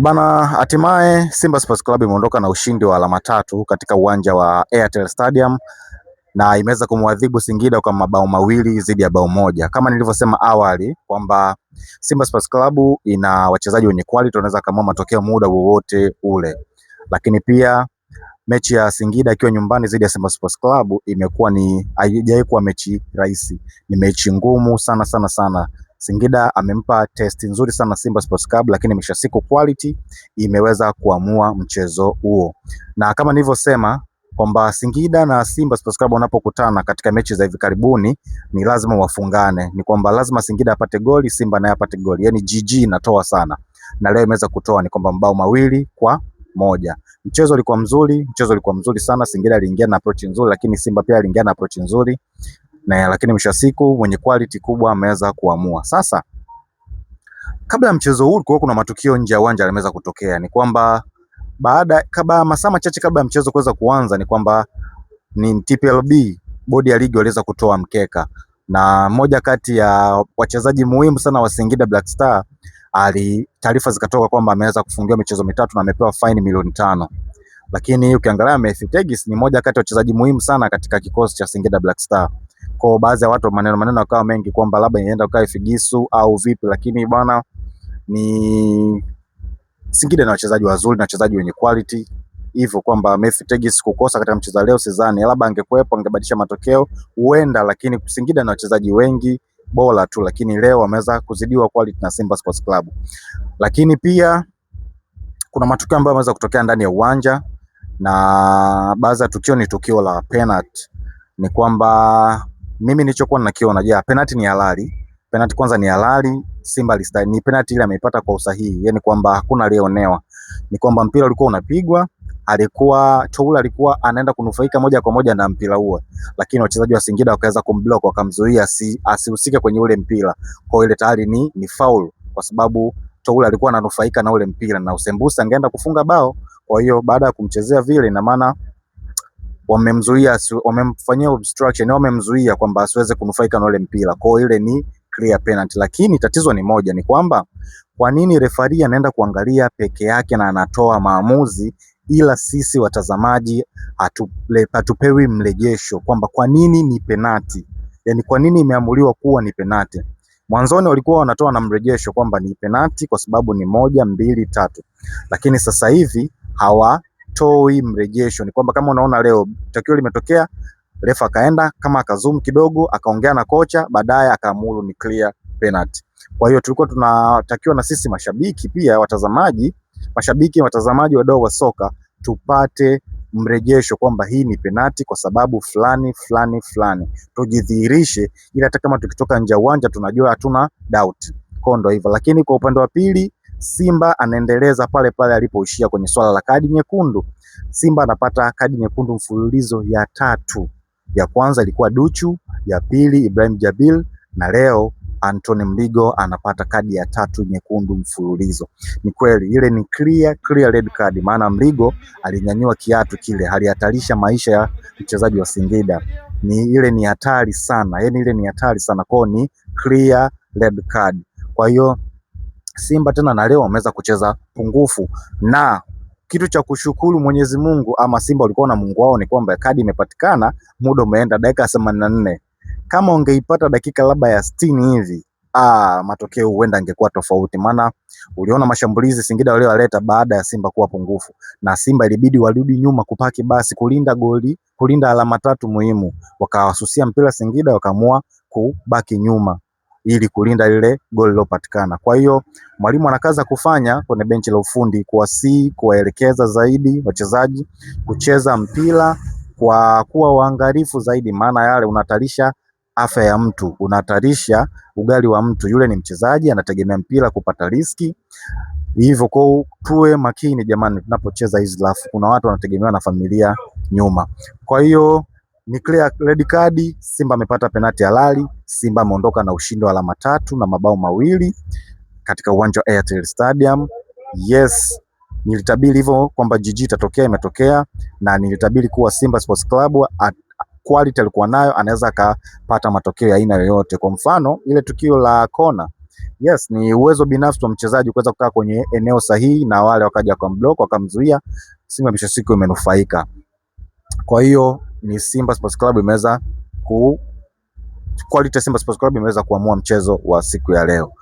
Bana, hatimaye Simba Sports Club imeondoka na ushindi wa alama tatu katika uwanja wa Airtel Stadium na imeweza kumwadhibu Singida kwa mabao mawili dhidi ya bao moja. Kama nilivyosema awali kwamba Simba Sports Club ina wachezaji wenye quality, wanaweza kuamua matokeo muda wowote ule. Lakini pia mechi ya Singida ikiwa nyumbani dhidi ya Simba Sports Club haijawahi kuwa mechi rahisi. Ni mechi ngumu sana sana sana. Singida amempa test nzuri sana Simba Sports Club, lakini mwisho siku quality imeweza kuamua mchezo huo. Na kama nilivyosema kwamba Singida na Simba Sports Club wanapokutana katika mechi za hivi karibuni ni lazima wafungane. Ni kwamba lazima Singida apate goli, Simba naye apate goli. Yaani GG inatoa sana. Na leo imeweza kutoa ni kwamba mabao 2-1. Mchezo ulikuwa mzuri sana. Singida aliingia na approach nzuri, lakini Simba pia aliingia na approach nzuri. Lakini mwisho siku mwenye quality kubwa ameweza kuamua. Sasa kabla ya mchezo huu kuna matukio nje ya uwanja yameweza kutokea. Ni kwamba masaa machache kabla ya mchezo kuweza kuanza, ni kwamba ni TPLB, bodi ya ligi, waliweza kutoa mkeka, na moja kati ya wachezaji muhimu sana wa Singida Black Star taarifa zikatoka kwamba ameweza kufungiwa michezo mitatu na amepewa faini milioni 5. Lakini ukiangalia Matthew Tegis ni moja kati ya wachezaji muhimu sana katika kikosi cha Singida Black Star. Kwa baadhi ya watu maneno yakawa mengi kwamba labda inaenda kwa figisu au vipi, lakini bwana, ni Singida na wachezaji wazuri na wachezaji wenye quality, hivyo kwamba Matthew Tegis kukosa katika mchezo leo sidhani, labda angekuepo angebadilisha matokeo huenda, lakini Singida na wachezaji wengi bora tu, lakini leo wameweza kuzidiwa quality na Simba Sports Club. Lakini pia kuna matukio ambayo yameweza kutokea ndani ya uwanja, na baadhi ya tukio ni tukio la penalty. Ni kwamba mimi nilichokuwa nakiona, penalty ni halali. Penalty kwanza ni halali, Simba alistahili. Ni penalty ile ameipata kwa usahihi, yani kwamba hakuna aliyeonewa. Ni kwamba mpira ulikuwa unapigwa, Toula alikuwa anaenda kunufaika moja kwa moja na mpira huo, lakini wachezaji wa Singida wakaweza kumblock, wakamzuia asihusike kwenye ule mpira. Kwa ile tayari ni foul, kwa sababu Toula alikuwa ananufaika na ule mpira na Usembusi angeenda kufunga bao. Kwa hiyo baada ya kumchezea vile, ina maana wamemzuia, wamemfanyia obstruction, wamemzuia kwamba asiweze kunufaika na ule mpira. Kwa hiyo ile ni clear penalty. Lakini tatizo ni moja, ni kwamba kwa nini referee anaenda kuangalia peke yake na anatoa maamuzi, ila sisi watazamaji hatupewi mrejesho kwamba kwa nini ni penalty? Yani kwa nini imeamuliwa kuwa ni penalty? Mwanzoni walikuwa wanatoa na mrejesho kwamba ni penalty kwa sababu ni 1, 2, 3. Lakini sasa hivi hawatoi mrejesho. Ni kwamba kama unaona leo tukio limetokea, refa akaenda kama akazoom kidogo, akaongea na kocha, baadaye akaamuru ni clear penalty. Kwa hiyo tulikuwa tunatakiwa na sisi mashabiki pia, watazamaji wadau wa soka, tupate mrejesho kwamba hii ni penalty kwa sababu fulani fulani fulani, tujidhihirishe, ili hata kama tukitoka nje ya uwanja tunajua, hatuna doubt. Kondo hivyo. Lakini kwa upande wa pili, Simba anaendeleza pale pale alipoishia kwenye swala la kadi nyekundu. Simba anapata kadi nyekundu mfululizo ya 3. Ya kwanza ilikuwa Duchu, ya pili Ibrahim Jabil, na leo Anthony Mligo anapata kadi ya 3 nyekundu mfululizo. Ni kweli ile ni clear red card, maana Mligo alinyanyua kiatu kile, alihatarisha maisha ya mchezaji wa Singida. Ni hatari sana, yani ile ni hatari sana. Kwa ni clear red card. Kwa hiyo Simba tena na leo wameweza kucheza pungufu, na kitu cha kushukuru Mwenyezi Mungu ama Simba walikuwa na Mungu wao, ni kwamba kadi imepatikana, muda umeenda, dakika 84. Kama ungeipata dakika labda ya 60 hivi, matokeo huenda angekuwa tofauti. Maana uliona mashambulizi Singida wale waleta baada ya Simba kuwa pungufu, na Simba ilibidi warudi nyuma kupaki basi, kulinda goli, kulinda alama 3 muhimu. Wakawasusia mpira Singida, wakaamua kubaki nyuma ili kulinda ile goli lilopatikana. Kwa hiyo mwalimu anakaza kufanya kwenye benchi la ufundi, kuwaelekeza zaidi wachezaji kucheza mpira kwa kuwa waangalifu zaidi, maana yale unahatarisha afya ya mtu, unahatarisha ugali wa mtu. Yule ni mchezaji, anategemea mpira kupata riski. Hivyo kwa tuwe makini jamani, tunapocheza hizi lafu, kuna watu wanategemewa na familia nyuma. Kwa hiyo ni clear red card. Simba amepata penalti halali. Simba ameondoka na ushindi wa alama 3 na mabao 2 katika uwanja wa Airtel Stadium. Yes, nilitabiri hivyo kwamba GG itatokea, imetokea, na nilitabiri kuwa Simba Sports Club quality alikuwa nayo, anaweza akapata matokeo ya aina yoyote. Kwa mfano ile tukio la kona Yes, ni uwezo binafsi wa mchezaji kuweza kukaa kwenye eneo sahihi na wale wakaja wakamblock wakamzuia, Simba mwisho siku imenufaika. Kwa hiyo ni Simba Sports Club imeweza quality Simba Sports Club imeweza kuamua mchezo wa siku ya leo.